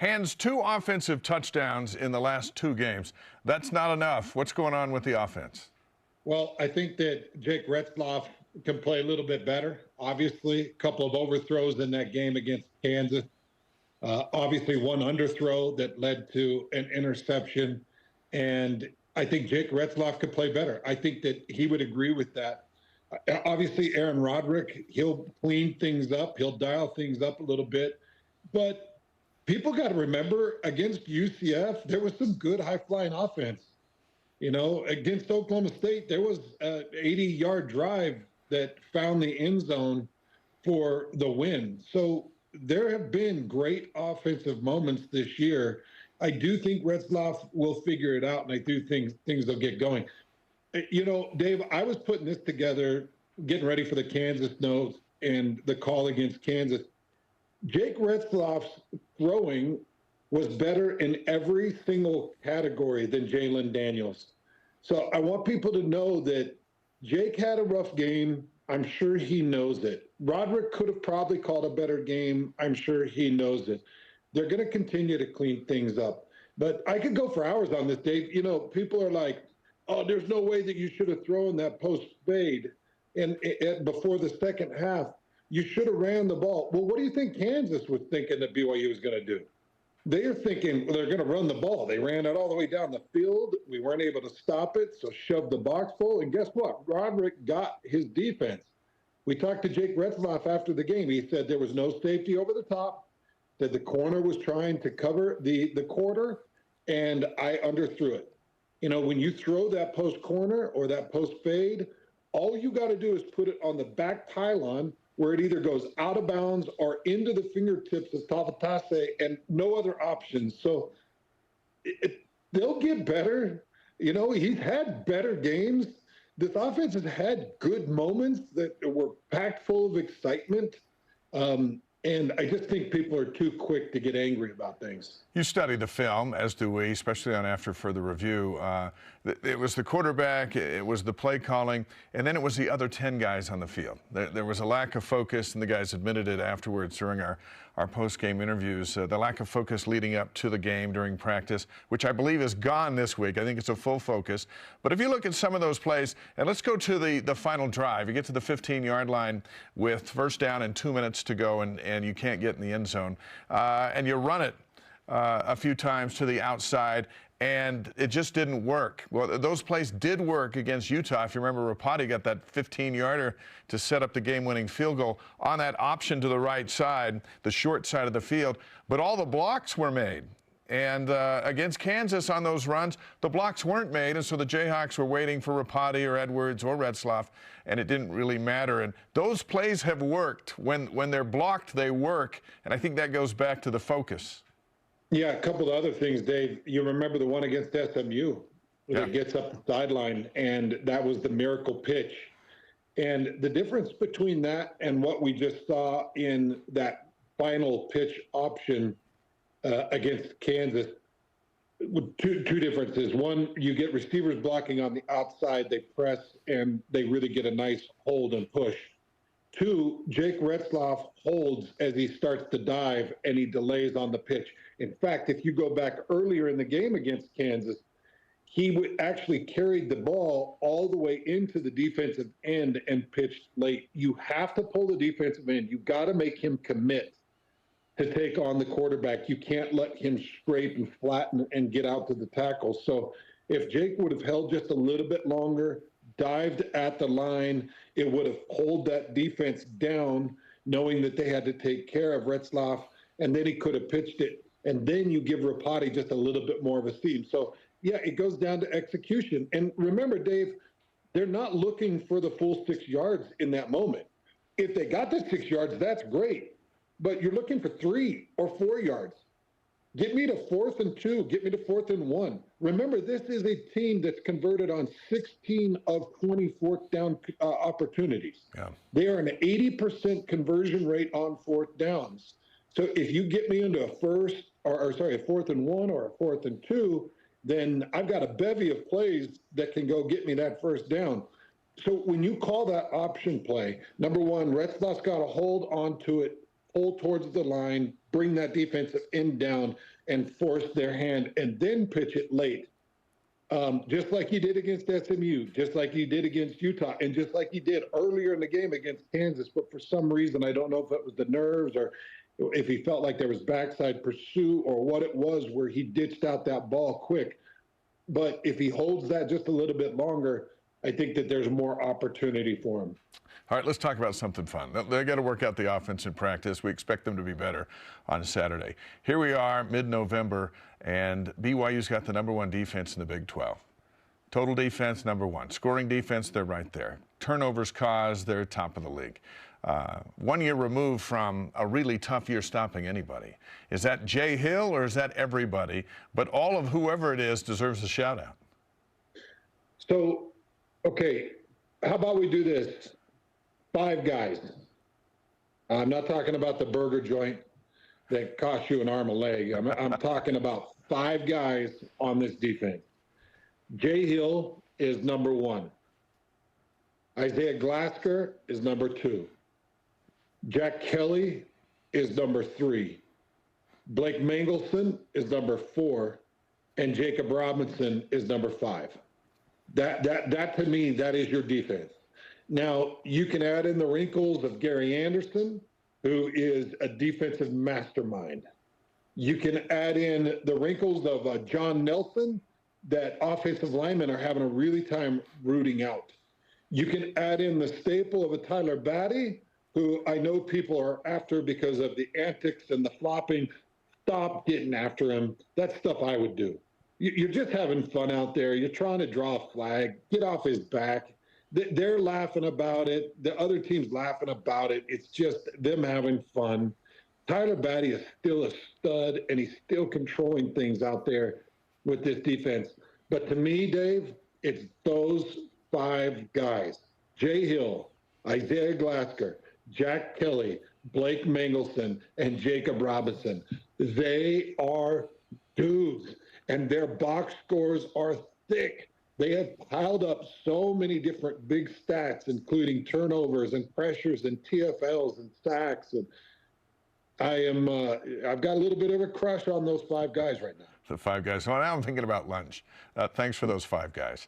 hands 2 offensive touchdowns in the last 2 games. That's not enough. What's going on with the offense? Well, I think that Jake Retzloff can play a little bit better. Obviously, a couple of overthrows in that game against Kansas. Obviously, one underthrow that led to an interception. And I think Jake Retzloff could play better. I think that he would agree with that. Obviously, Aaron Roderick, he'll clean things up. He'll dial things up a little bit. But people got to remember, against UCF, there was some good high-flying offense. You know, against Oklahoma State, there was an 80-yard drive that found the end zone for the win. So there have been great offensive moments this year. I do think Retzloff will figure it out, and I do think things will get going. You know, Dave, I was putting this together, getting ready for the Kansas notes and the call against Kansas. Jake Retzloff's throwing was better in every single category than Jalen Daniels. So I want people to know that Jake had a rough game. I'm sure he knows it. Roderick could have probably called a better game. I'm sure he knows it. They're going to continue to clean things up. But I could go for hours on this, Dave. You know, people are like, oh, there's no way that you should have thrown that post fade and before the second half. You should have ran the ball. Well, what do you think Kansas was thinking that BYU was going to do? They're thinking, well, they're going to run the ball. They ran it all the way down the field. We weren't able to stop it, so shoved the box full. And guess what? Roderick got his defense. We talked to Jake Retzloff after the game. He said there was no safety over the top, that the corner was trying to cover the quarter, and I underthrew it. You know, when you throw that post corner or that post fade, all you got to do is put it on the back pylon where it either goes out of bounds or into the fingertips of Tafatase, and no other options. So they'll get better. You know, he's had better games. This offense has had good moments that were packed full of excitement. And I just think people are too quick to get angry about things. You study the film, as do we, especially on After Further Review. It was the quarterback, it was the play calling, and then it was the other 10 guys on the field. There was a lack of focus, and the guys admitted it afterwards during our post-game interviews. The lack of focus leading up to the game during practice, which I believe is gone this week. I think it's a full focus. But if you look at some of those plays, and let's go to the final drive. You get to the 15-yard line with first down and 2 minutes to go, and you can't get in the end zone. And you run it a few times to the outside, and it just didn't work. Well, those plays did work against Utah. If you remember, Rapati got that 15-yarder to set up the game-winning field goal on that option to the right side, the short side of the field. But all the blocks were made. And against Kansas on those runs, the blocks weren't made, and so the Jayhawks were waiting for Rapati or Edwards or Retzloff, and it didn't really matter. And those plays have worked. When they're blocked, they work, and I think that goes back to the focus. Yeah, a couple of other things, Dave. You remember the one against SMU that gets up the sideline, and that was the miracle pitch. And the difference between that and what we just saw in that final pitch option against Kansas, two differences. One, you get receivers blocking on the outside, they press, and they really get a nice hold and push. Two, Jake Retzloff holds as he starts to dive, and he delays on the pitch. In fact, if you go back earlier in the game against Kansas, he would actually carried the ball all the way into the defensive end and pitched late. You have to pull the defensive end. You've got to make him commit to take on the quarterback. You can't let him scrape and flatten and get out to the tackle. So if Jake would have held just a little bit longer, dived at the line, it would have pulled that defense down, knowing that they had to take care of Retzloff, and then he could have pitched it. And then you give Rapati just a little bit more of a seam. So, yeah, it goes down to execution. And remember, Dave, they're not looking for the full 6 yards in that moment. If they got the 6 yards, that's great. But you're looking for 3 or 4 yards. Get me to 4th and 2. Get me to 4th and 1. Remember, this is a team that's converted on 16 of 20 4th down opportunities. Yeah. They are an 80% conversion rate on 4th downs. So if you get me into a 4th and 1 or a 4th and 2, then I've got a bevy of plays that can go get me that first down. So when you call that option play, number one, Retzloff's got to hold on to it pull towards the line, bring that defensive end down, and force their hand, and then pitch it late. Just like he did against SMU, just like he did against Utah, and just like he did earlier in the game against Kansas. But for some reason, I don't know if it was the nerves or if he felt like there was backside pursuit or what it was where he ditched out that ball quick. But if he holds that just a little bit longer, I think that there's more opportunity for him. All right, let's talk about something fun. They got to work out the offense in practice. We expect them to be better on Saturday. Here we are, mid-November, and BYU's got the #1 defense in the Big 12. Total defense, #1. Scoring defense, they're right there. Turnovers caused, they're top of the league. 1 year removed from a really tough year stopping anybody. Is that Jay Hill or is that everybody? But all of whoever it is deserves a shout out. So, okay, how about we do this? 5 guys. I'm not talking about the burger joint that costs you an arm and leg. I'm talking about 5 guys on this defense. Jay Hill is #1. Isaiah Glasker is #2. Jack Kelly is #3. Blake Mangelson is #4. And Jacob Robinson is #5. That to me, that is your defense. Now, you can add in the wrinkles of Gary Anderson, who is a defensive mastermind. You can add in the wrinkles of John Nelson, that offensive linemen are having a really time rooting out. You can add in the staple of a Tyler Batty, who I know people are after because of the antics and the flopping. Stop getting after him. That's stuff I would do. You're just having fun out there. You're trying to draw a flag. Get off his back. They're laughing about it. The other team's laughing about it. It's just them having fun. Tyler Batty is still a stud, and he's still controlling things out there with this defense. But to me, Dave, it's those 5 guys. Jay Hill, Isaiah Glasker, Jack Kelly, Blake Mangelson, and Jacob Robinson. They are dudes, and their box scores are thick. They have piled up so many different big stats, including turnovers and pressures and TFLs and sacks. And I've got a little bit of a crush on those 5 guys right now. The 5 guys. So now I'm thinking about lunch. Thanks for those 5 guys.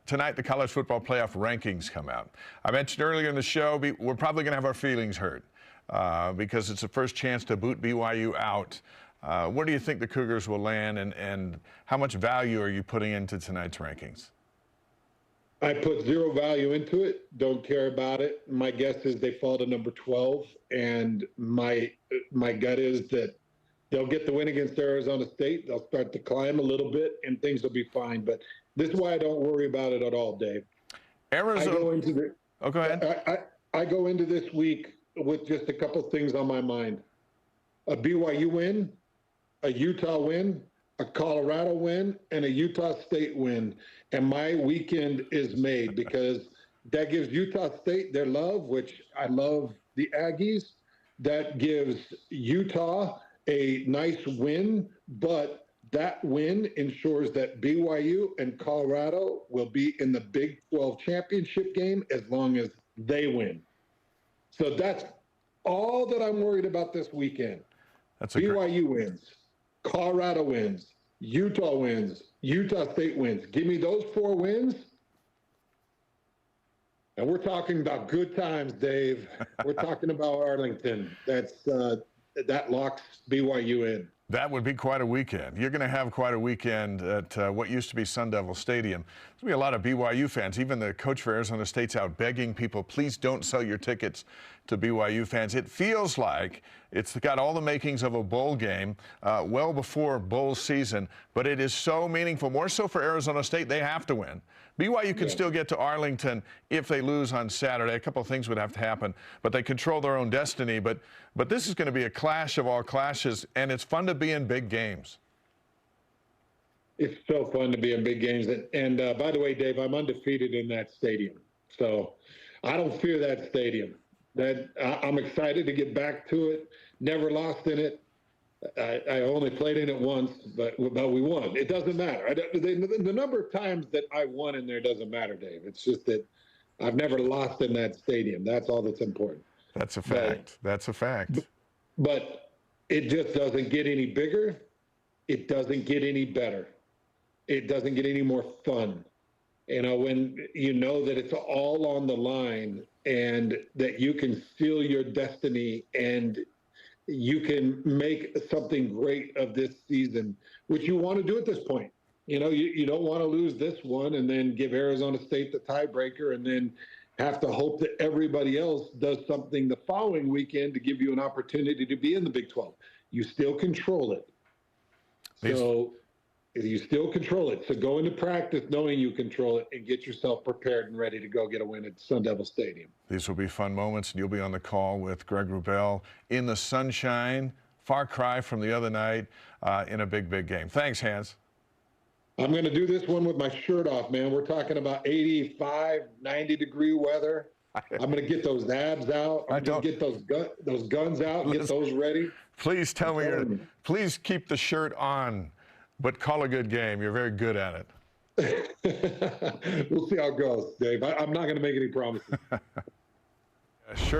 Tonight, the college football playoff rankings come out. I mentioned earlier in the show, we're probably going to have our feelings hurt because it's the first chance to boot BYU out. Where do you think the Cougars will land, and how much value are you putting into tonight's rankings? I put 0 value into it. Don't care about it. My guess is they fall to number 12, and my gut is that they'll get the win against Arizona State. They'll start to climb a little bit, and things will be fine. But this is why I don't worry about it at all, Dave. Arizona. Go ahead. I go into this week with just a couple things on my mind: a BYU win, a Utah win, a Colorado win, and a Utah State win. And my weekend is made because that gives Utah State their love, which I love the Aggies. That gives Utah a nice win, but that win ensures that BYU and Colorado will be in the Big 12 championship game as long as they win. So that's all that I'm worried about this weekend. BYU wins, Colorado wins, Utah wins, Utah State wins. Give me those 4 wins, and we're talking about good times, Dave. We're talking about Arlington. That locks BYU in. That would be quite a weekend. You're going to have quite a weekend at what used to be Sun Devil Stadium. There's going to be a lot of BYU fans. Even the coach for Arizona State's out begging people, please don't sell your tickets to BYU fans. It feels like it's got all the makings of a bowl game well before bowl season, but it is so meaningful, more so for Arizona State. They have to win. BYU can still get to Arlington if they lose on Saturday. A couple of things would have to happen, but they control their own destiny. But this is going to be a clash of all clashes, and it's fun to be in big games. It's so fun to be in big games. And by the way, Dave, I'm undefeated in that stadium. So I don't fear that stadium. I'm excited to get back to it. Never lost in it. I only played in it once, but we won. It doesn't matter. The number of times that I won in there doesn't matter, Dave. It's just that I've never lost in that stadium. That's all that's important. That's a fact. That's a fact. But it just doesn't get any bigger. It doesn't get any better. It doesn't get any more fun. You know, when you know that it's all on the line and that you can seal your destiny and you can make something great of this season, which you want to do at this point. You know, you don't want to lose this one and then give Arizona State the tiebreaker and then have to hope that everybody else does something the following weekend to give you an opportunity to be in the Big 12. You still control it. So you still control it. So go into practice knowing you control it and get yourself prepared and ready to go get a win at Sun Devil Stadium. These will be fun moments, and you'll be on the call with Greg Wrubell in the sunshine. Far cry from the other night in a big, big game. Thanks, Hans. I'm going to do this one with my shirt off, man. We're talking about 85, 90-degree weather. I'm going to get those abs out. I'm going to get those guns out and get those ready. Please tell me, please keep the shirt on, but call a good game. You're very good at it. We'll see how it goes, Dave. I'm not going to make any promises. Shirt